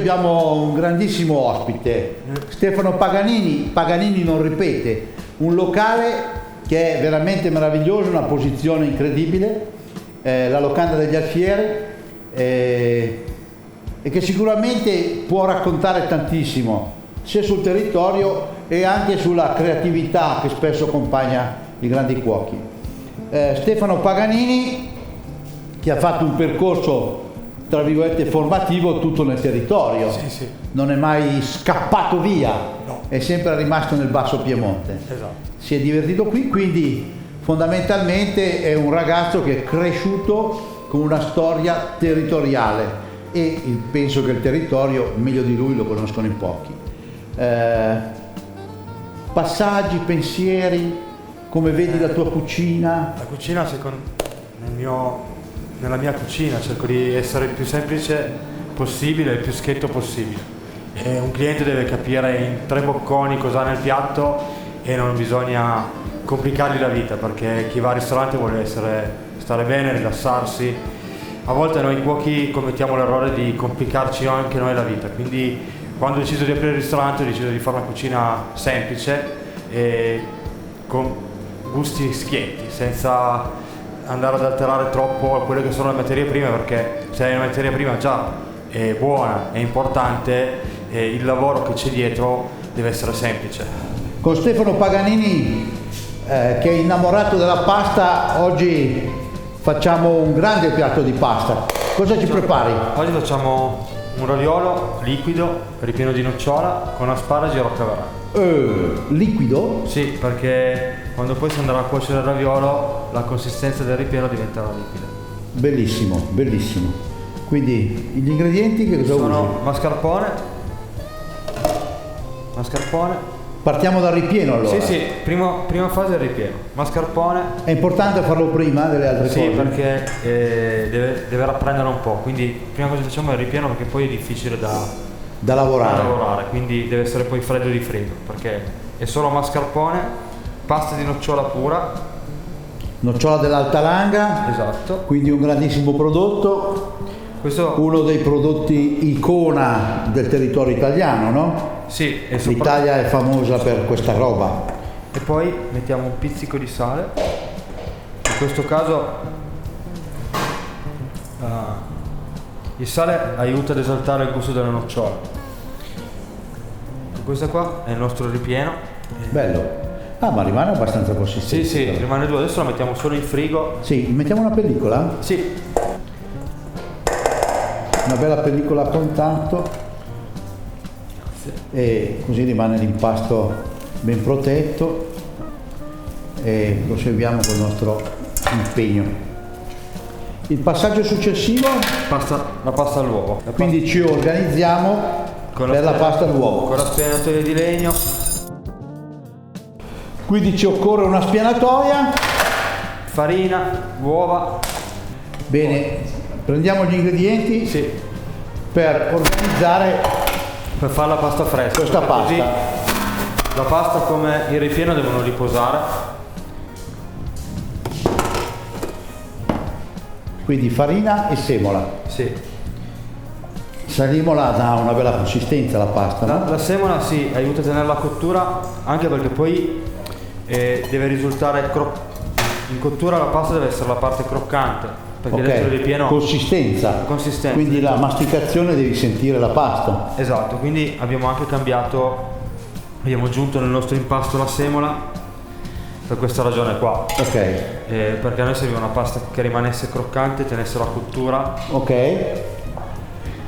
abbiamo un grandissimo ospite, Stefano Paganini. Paganini non ripete, un locale che è veramente meraviglioso, una posizione incredibile, la locanda degli Alfieri, e che sicuramente può raccontare tantissimo sia sul territorio e anche sulla creatività che spesso accompagna i grandi cuochi. Stefano Paganini, che ha fatto un percorso tra virgolette formativo tutto nel territorio, sì. Non è mai scappato via, no. È sempre rimasto nel Basso Piemonte, Esatto. Si è divertito qui, quindi fondamentalmente è un ragazzo che è cresciuto con una storia territoriale e penso che il territorio meglio di lui lo conoscono in pochi. Passaggi, pensieri, come vedi la tua cucina? La cucina, nella mia cucina cerco di essere il più semplice possibile, il più schietto possibile. E un cliente deve capire in 3 bocconi cosa ha nel piatto e non bisogna complicargli la vita, perché chi va al ristorante vuole stare bene, rilassarsi. A volte noi cuochi commettiamo l'errore di complicarci anche noi la vita, quindi quando ho deciso di aprire il ristorante ho deciso di fare una cucina semplice e con gusti schietti, senza andare ad alterare troppo quelle che sono le materie prime, perché se hai una materia prima già è buona, è importante, e il lavoro che c'è dietro deve essere semplice. Con Stefano Paganini, che è innamorato della pasta, oggi facciamo un grande piatto di pasta. Cosa ci prepari? Oggi facciamo un raviolo liquido ripieno di nocciola con asparagi e roccavarà. Liquido? Sì, perché quando poi si andrà a cuocere il raviolo la consistenza del ripieno diventerà liquida. Bellissimo, bellissimo. Quindi gli ingredienti che cosa sono usi? mascarpone. Partiamo dal ripieno allora. Sì, prima fase è il ripieno. Mascarpone. È importante farlo prima delle altre cose? Sì, perché deve rapprendere un po', quindi prima cosa che facciamo è il ripieno, perché poi è difficile da lavorare, quindi deve essere poi freddo di freddo, perché è solo mascarpone, pasta di nocciola pura. Nocciola dell'Alta Langa. Esatto. Quindi un grandissimo prodotto. Questo uno dei prodotti icona del territorio italiano, no? Sì, l'Italia è famosa per questa roba. E poi mettiamo un pizzico di sale. In questo caso il sale aiuta ad esaltare il gusto della nocciola. Questo qua è il nostro ripieno. Bello. Ma rimane abbastanza consistente. Sì, rimane duro. Adesso la mettiamo solo in frigo. Sì, mettiamo una pellicola? Sì. Una bella pellicola a contatto, e così rimane l'impasto ben protetto e proseguiamo con il nostro impegno. Il passaggio successivo? La pasta all'uovo. Quindi ci organizziamo per la pasta all'uovo. Con la spianatoia di legno. Quindi ci occorre una spianatoia. Farina, uova. Bene. Prendiamo gli ingredienti per organizzare, per fare la pasta fresca. Questa pasta. Così la pasta come il ripieno devono riposare. Quindi farina e semola. Sì. Semola dà una bella consistenza la pasta, no? La semola aiuta a tenere la cottura, anche perché poi deve risultare in cottura la pasta deve essere la parte croccante. Perché dentro il ripieno consistenza, quindi la masticazione devi sentire la pasta. Esatto, quindi abbiamo anche abbiamo aggiunto nel nostro impasto la semola per questa ragione qua. Perché a noi serviva una pasta che rimanesse croccante e tenesse la cottura.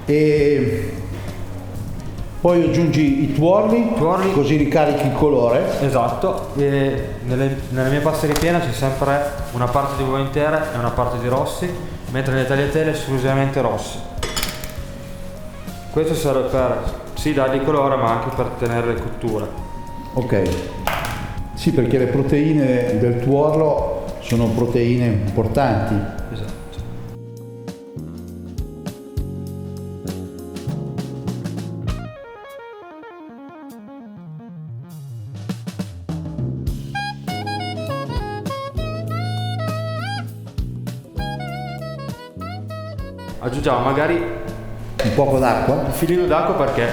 E poi aggiungi i tuorli, così ricarichi il colore. Esatto. Nella mia pasta ripiena c'è sempre una parte di uova intere e una parte di rossi, mentre nelle tagliatelle esclusivamente rossi. Questo serve per dargli colore, ma anche per tenere le cotture. Sì, perché le proteine del tuorlo sono proteine importanti. Esatto. Aggiungiamo magari Un poco d'acqua? Un filino d'acqua perché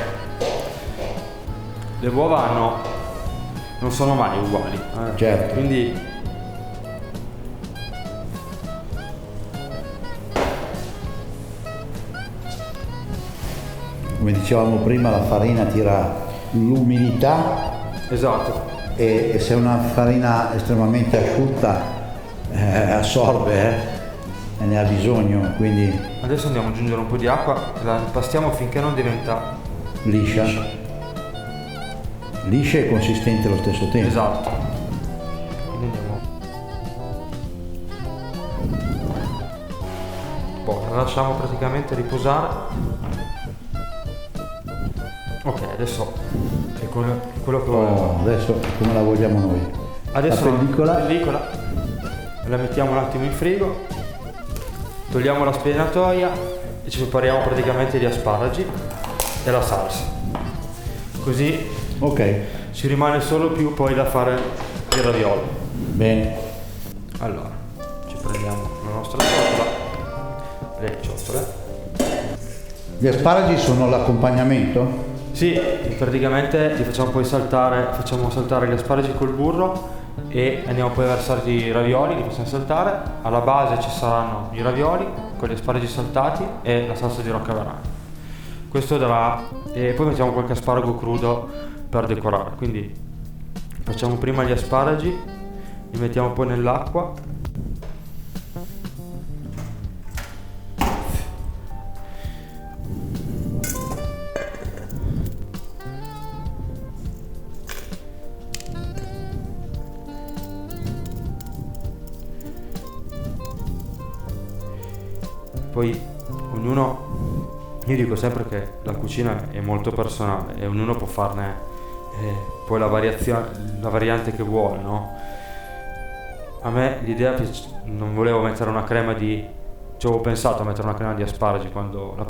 le uova non sono mai uguali. Certo. Quindi come dicevamo prima, la farina tira l'umidità. esatto. E se è una farina estremamente asciutta assorbe e ne ha bisogno, quindi Adesso andiamo ad aggiungere un po' di acqua e la impastiamo finché non diventa liscia e consistente allo stesso tempo. esatto. Quindi andiamo. La lasciamo praticamente riposare. Ok, adesso è quello che volevo. Adesso come la vogliamo noi? Adesso la pellicola la mettiamo un attimo in frigo, togliamo la spianatoia e ci prepariamo praticamente gli asparagi e la salsa. Così Ok, ci rimane solo più poi da fare il raviolo. bene. Allora, ci prendiamo la nostra ciotola, le ciotole. Gli asparagi sono l'accompagnamento? Sì, praticamente li facciamo poi facciamo saltare gli asparagi col burro e andiamo poi a versare i ravioli, li facciamo saltare. Alla base ci saranno i ravioli con gli asparagi saltati e la salsa di roccavarano. Questo darà, e poi mettiamo qualche asparago crudo per decorare. Quindi facciamo prima gli asparagi, li mettiamo poi nell'acqua. Poi io dico sempre che la cucina è molto personale e ognuno può farne poi la variante che vuole, no? A me l'idea non volevo mettere una crema ci avevo pensato a mettere una crema di asparagi quando la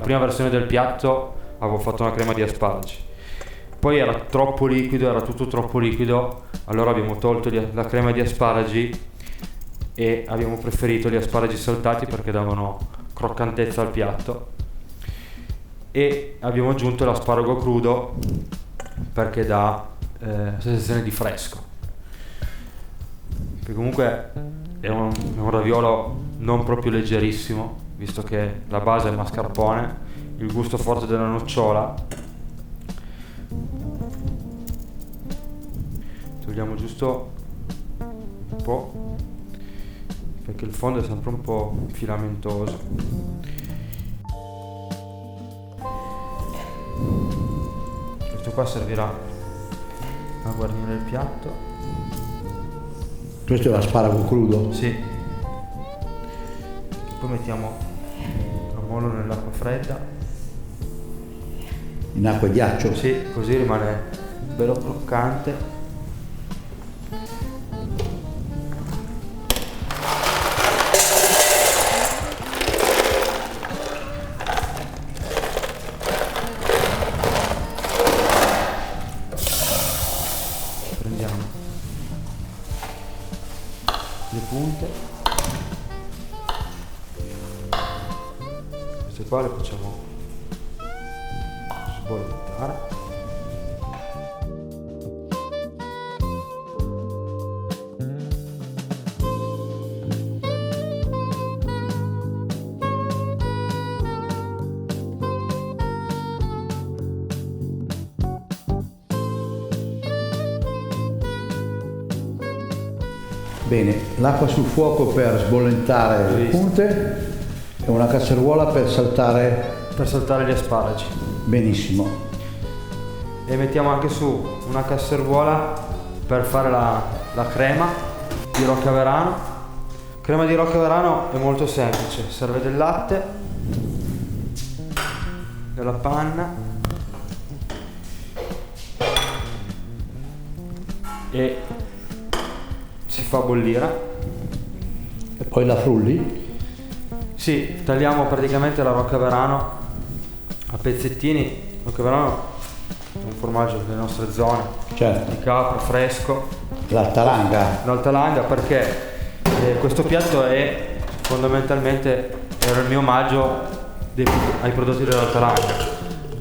prima versione del piatto avevo fatto una crema di asparagi. Poi era troppo liquido, era tutto troppo liquido, allora abbiamo tolto la crema di asparagi e abbiamo preferito gli asparagi saltati perché davano croccantezza al piatto, e abbiamo aggiunto l'asparago crudo perché dà sensazione di fresco, che comunque è un raviolo non proprio leggerissimo, visto che la base è mascarpone, il gusto forte della nocciola. Togliamo giusto un po' perché il fondo è sempre un po' filamentoso. Questo qua servirà a guarnire il piatto. Questo è l'asparago crudo? Sì. Poi mettiamo a mollo nell'acqua fredda. In acqua e ghiaccio? Sì, così rimane bello croccante. Le punte, queste qua le facciamo sbollentare. Bene, l'acqua sul fuoco per sbollentare le punte e una casseruola per saltare gli asparagi. Benissimo. E mettiamo anche su una casseruola per fare la crema di roccaverano. Crema di roccaverano è molto semplice, serve del latte, della panna e si fa bollire. E poi la frulli? Sì, tagliamo praticamente la roccaverano a pezzettini. Roccaverano è un formaggio delle nostre zone, Certo. di capra fresco. L'altalanga Perché questo piatto è fondamentalmente era il mio omaggio ai prodotti dell'alta ranga,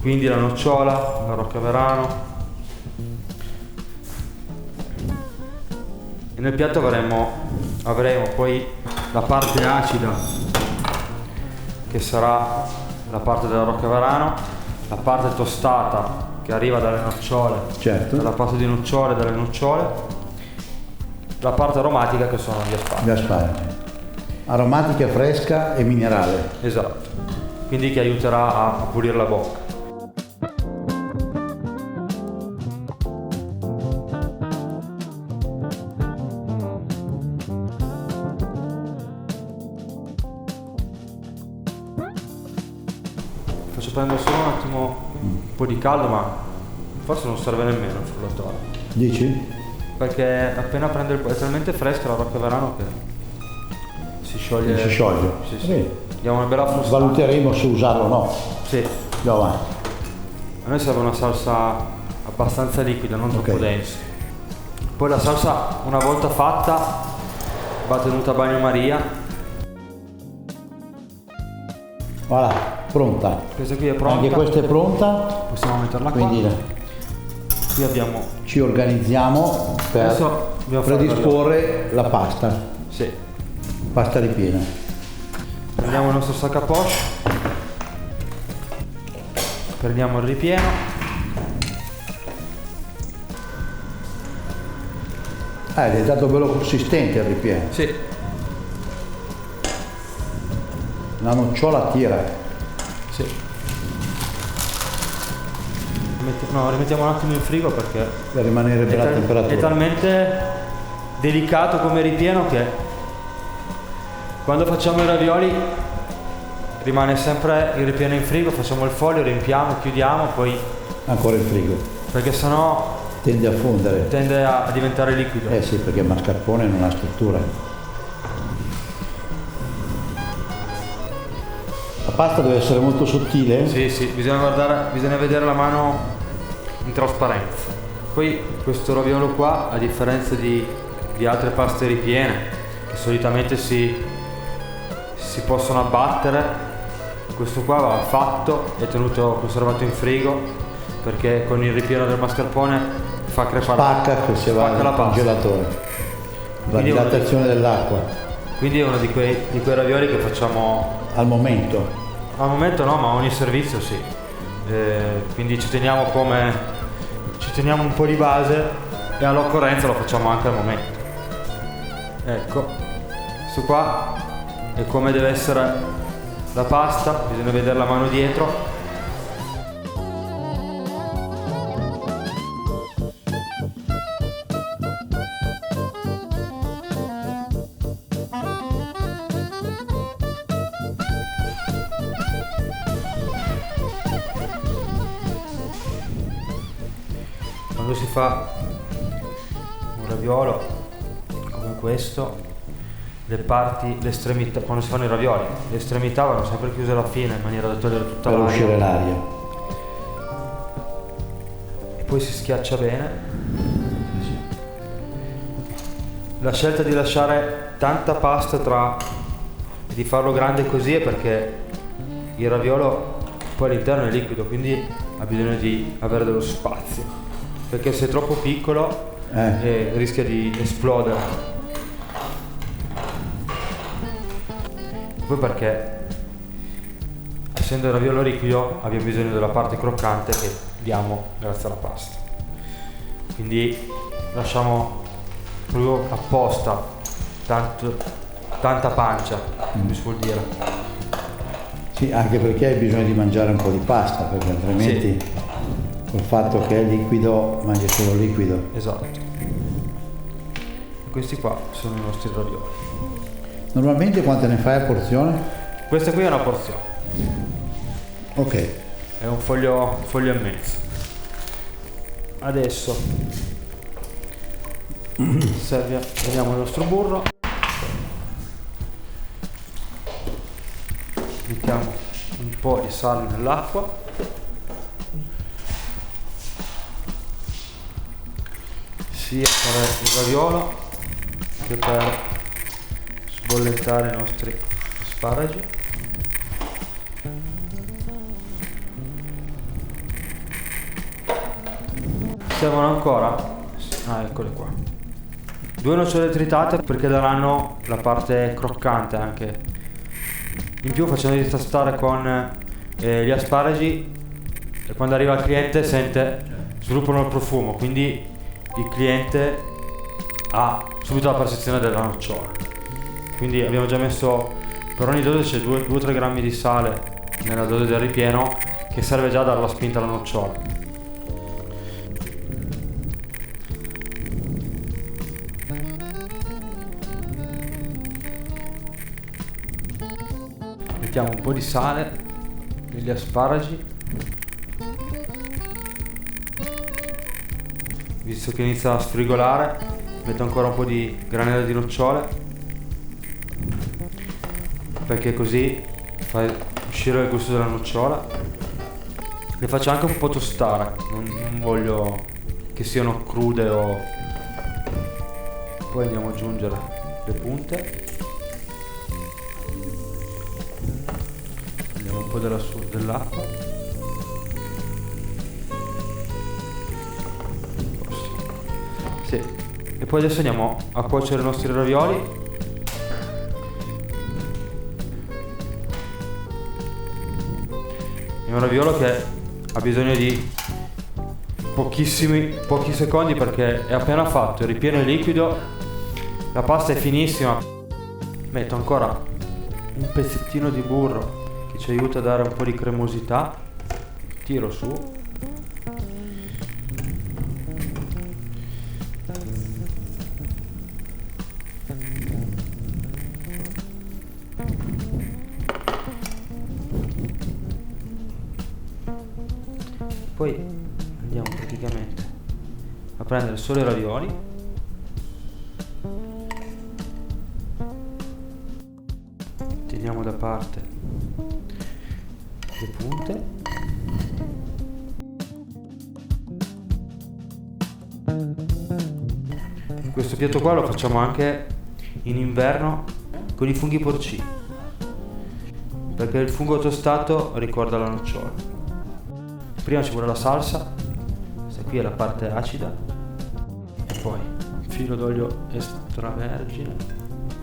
quindi la nocciola, la roccaverano. E nel piatto avremo poi la parte acida, che sarà la parte della roccaverano, la parte tostata che arriva dalle nocciole, Certo. dalla pasta di nocciole, dalle nocciole, la parte aromatica che sono gli asparagi. Gli asparagi. Aromatica, fresca e minerale. Esatto, quindi che aiuterà a pulire la bocca. Faccio prendere solo un attimo un po' di caldo, ma forse non serve nemmeno il frullatore, Dici? perché appena prende è talmente fresca la roccaverano che si scioglie. Si scioglie. Sì, sì. Sì. Diamo una bella frustata. Valuteremo se usarlo o no. Sì. Andiamo avanti. A noi serve una salsa abbastanza liquida, non troppo Ok. densa. Poi la salsa, una volta fatta, va tenuta a bagnomaria. Voilà, pronta. Questa qui è pronta. Anche questa è pronta, Possiamo metterla qua. quindi Qui abbiamo. ci organizziamo per Adesso dobbiamo fare predisporre la pasta, Sì. pasta ripiena. Prendiamo il nostro sac à poche. Prendiamo il ripieno. È diventato bello consistente il ripieno. Sì. La nocciola tira. Sì. No, rimettiamo un attimo in frigo perché Per rimanere per la è temperatura. talmente delicato come ripieno che quando facciamo i ravioli rimane sempre il ripieno in frigo, facciamo il foglio, riempiamo, chiudiamo, poi Ancora in frigo. perché sennò Tende a fondere. tende a diventare liquido. Eh sì, perché il mascarpone non ha struttura. La pasta deve essere molto sottile. Sì, sì, bisogna vedere la mano in trasparenza. Poi questo raviolo qua, a differenza di altre paste ripiene, che solitamente si possono abbattere, questo qua va fatto e tenuto conservato in frigo, perché con il ripieno del mascarpone fa crepare, Spacca che si va spacca la al pasta. congelatore. La Quindi dilatazione dell'acqua. Quindi è uno di quei ravioli che facciamo Al momento. al momento, no, ma ogni servizio sì. Quindi ci teniamo un po' di base e all'occorrenza lo facciamo anche al momento. Ecco, questo qua è come deve essere la pasta, bisogna vedere la mano dietro. Quando si fa un raviolo come questo, l'estremità, quando si fanno i ravioli, le estremità vanno sempre chiuse alla fine in maniera da togliere tutta Per l'aria. uscire l'aria. E poi si schiaccia bene. La scelta di lasciare tanta pasta e di farlo grande così è perché il raviolo poi all'interno è liquido, quindi ha bisogno di avere dello spazio, perché se è troppo piccolo rischia di esplodere. Poi perché essendo il raviolo liquido abbiamo bisogno della parte croccante che diamo grazie alla pasta, quindi lasciamo proprio apposta tanta pancia, come si vuol dire. Sì, anche perché hai bisogno di mangiare un po' di pasta, perché altrimenti col fatto che è liquido mangi solo liquido. Esatto. E questi qua sono i nostri ravioli. Normalmente quante ne fai a porzione? Questa qui è una porzione, Ok. è un foglio e mezzo. Adesso vediamo il nostro burro, mettiamo un po' di sale nell'acqua, sia per il raviolo che per sbollentare i nostri asparagi. servono ancora, eccole qua, 2 nocciole tritate perché daranno la parte croccante anche. In più facendoli tastare con gli asparagi, e quando arriva il cliente sviluppano il profumo, quindi il cliente ha subito la percezione della nocciola. Quindi abbiamo già messo, per ogni dose c'è 2-3 grammi di sale nella dose del ripieno, che serve già a dare la spinta alla nocciola. Mettiamo un po' di sale negli asparagi, visto che inizia a sfrigolare metto ancora un po' di granella di nocciole, perché così fa uscire il gusto della nocciola. Le faccio anche un po' tostare, non voglio che siano crude o... Poi andiamo ad aggiungere le punte, andiamo un po' dell'acqua, sì. E poi adesso andiamo a cuocere i nostri ravioli. È un raviolo che ha bisogno di pochi secondi, perché è appena fatto, il ripieno è liquido, la pasta è finissima. Metto ancora un pezzettino di burro che ci aiuta a dare un po' di cremosità, tiro su, poi andiamo praticamente a prendere solo i ravioli, teniamo da parte le punte, questo piatto qua lo facciamo anche in inverno con i funghi porcini, perché il fungo tostato ricorda la nocciola. Prima ci vuole la salsa, questa qui è la parte acida, e poi un filo d'olio extravergine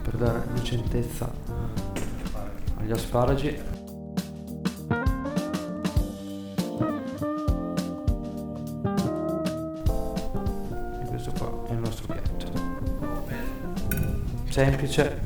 per dare lucentezza agli asparagi. E questo qua è il nostro piatto, semplice